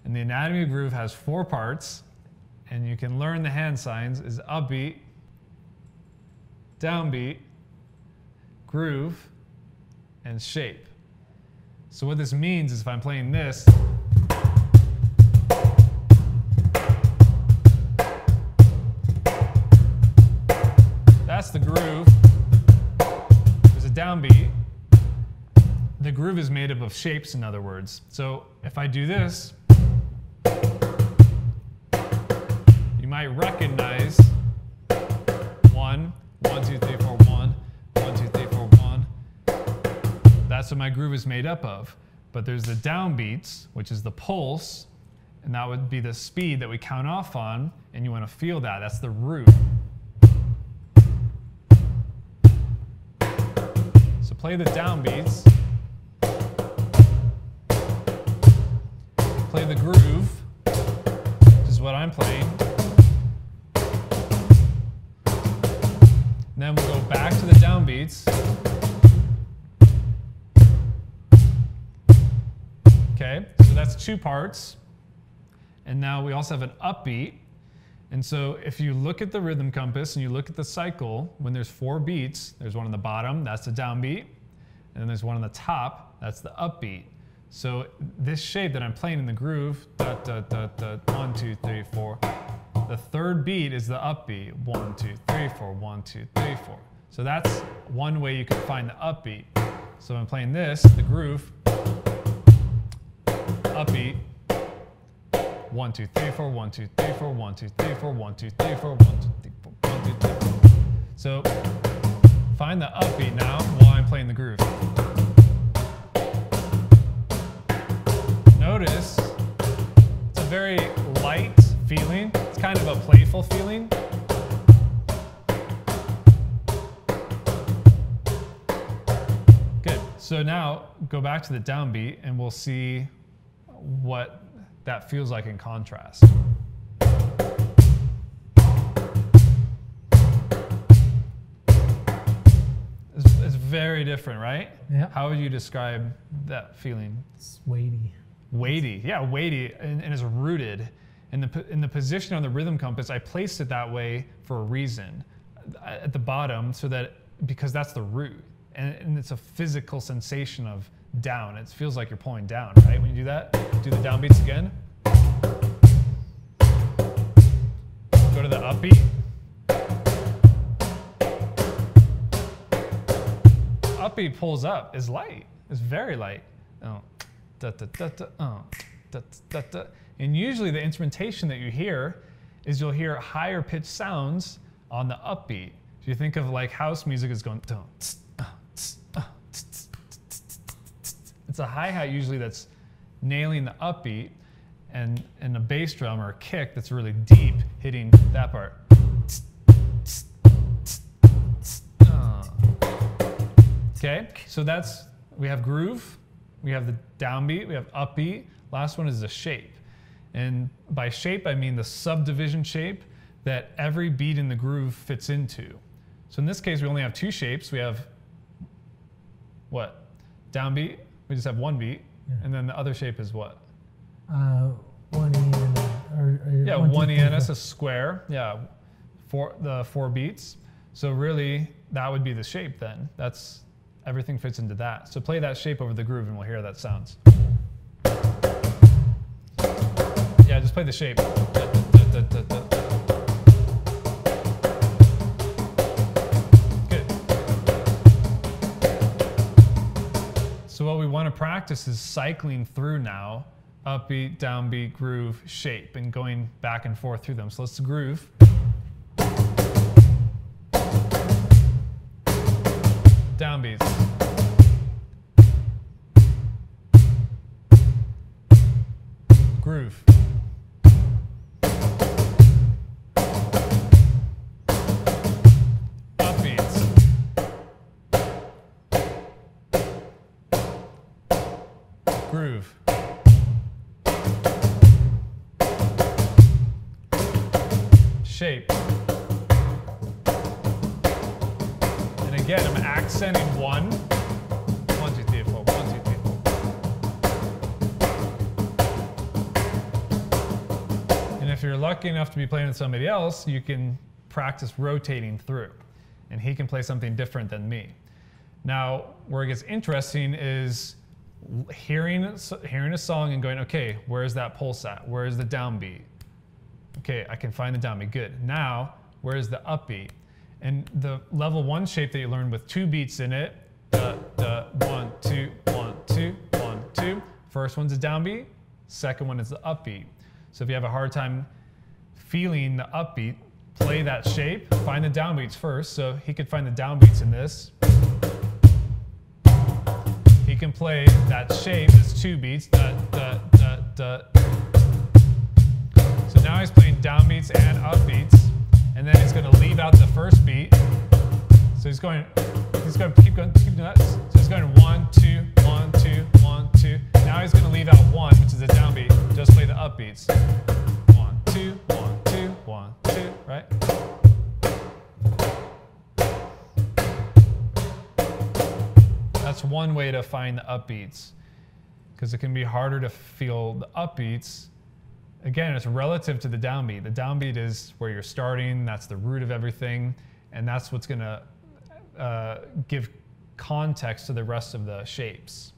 And the anatomy of groove has 4 parts, and you can learn the hand signs is upbeat, downbeat, groove, and shape. So what this means is if I'm playing this, that's the groove. There's a downbeat. The groove is made up of shapes, in other words. So if I do this, you might recognize 1, 1, 2, 3, 4, 1, 1, 2, 3, 4, 1. That's what my groove is made up of. But there's the downbeats, which is the pulse, and that would be the speed that we count off on, and you want to feel that. That's the root. So play the downbeats. Play the groove, which is what I'm playing. Then we'll go back to the downbeats. Okay, so that's 2 parts. And now we also have an upbeat. And so if you look at the rhythm compass and you look at the cycle, when there's 4 beats, there's one on the bottom, that's the downbeat. And then there's one on the top, that's the upbeat. So this shape that I'm playing in the groove, da, da, da, da, 1, 2, 3, 4. The 3rd beat is the upbeat, 1, 2, 3, 4, 1, 2, 3, 4. So that's one way you can find the upbeat. So I'm playing this, the groove, upbeat, 1, 2, 3, 4, 1, 2, 3, 4, 1, 2, 3, 4, 1, 2, 3, 4, 1, 2, 3, 4, 1, 2, 3, 4. So find the upbeat now while I'm playing the groove. Notice it's a very light feeling. It's kind of a playful feeling. Good. So now go back to the downbeat and we'll see what that feels like in contrast. It's very different, right? Yeah. How would you describe that feeling? It's weighty. Weighty, yeah, weighty, and it's rooted. In the position on the rhythm compass, I placed it that way for a reason. At the bottom, so that, because that's the root. And it's a physical sensation of down. It feels like you're pulling down, right? When you do that, do the downbeats again. Go to the upbeat. Upbeat pulls up, is light, is very light. Oh, da, da, da, da, oh, da, da, da. And usually the instrumentation that you hear is you'll hear higher pitched sounds on the upbeat. If you think of like house music is going, it's a hi-hat usually that's nailing the upbeat, and a bass drum or a kick that's really deep hitting that part. Okay, so that's, we have groove, we have the downbeat, we have upbeat. Last one is the shape. And by shape, I mean the subdivision shape that every beat in the groove fits into. So in this case, we only have 2 shapes. We have what? Downbeat, we just have 1 beat. Yeah. And then the other shape is what? 1 E and yeah, 1 E and that's a square. Yeah, the 4 beats. So really, that would be the shape then. That's, everything fits into that. So play that shape over the groove and we'll hear how that sounds. Yeah, just play the shape. Good. So what we want to practice is cycling through now, upbeat, downbeat, groove, shape, and going back and forth through them. So let's groove. Downbeats. Groove. Upbeats. Groove. Shape. And again, I'm accenting 1. 1, 2, 3, 4. 1, 2, 3, 4. you're lucky enough to be playing with somebody else, you can practice rotating through, and he can play something different than me. Now, where it gets interesting is hearing a song and going, okay, where's that pulse at? Where's the downbeat? Okay, I can find the downbeat, good. Now, where's the upbeat? And the level 1 shape that you learned with 2 beats in it, da, da, 1, 2, 1, 2, 1, 2. First one's a downbeat, second one is the upbeat. So if you have a hard time feeling the upbeat, play that shape, find the downbeats first. So he could find the downbeats in this. He can play that shape, it's 2 beats, da, da, da, da. So now he's playing downbeats and upbeats, and then he's going to leave out the first beat. So he's going to keep doing that. So he's going 1, 2, 1, 2, 1, 2. Now he's going to leave out 1, which is a downbeat. Just play the upbeats. 1, 2, 1, 2, 1, 2, right? That's one way to find the upbeats, because it can be harder to feel the upbeats. Again, it's relative to the downbeat. The downbeat is where you're starting, that's the root of everything, and that's what's going to give context to the rest of the shapes.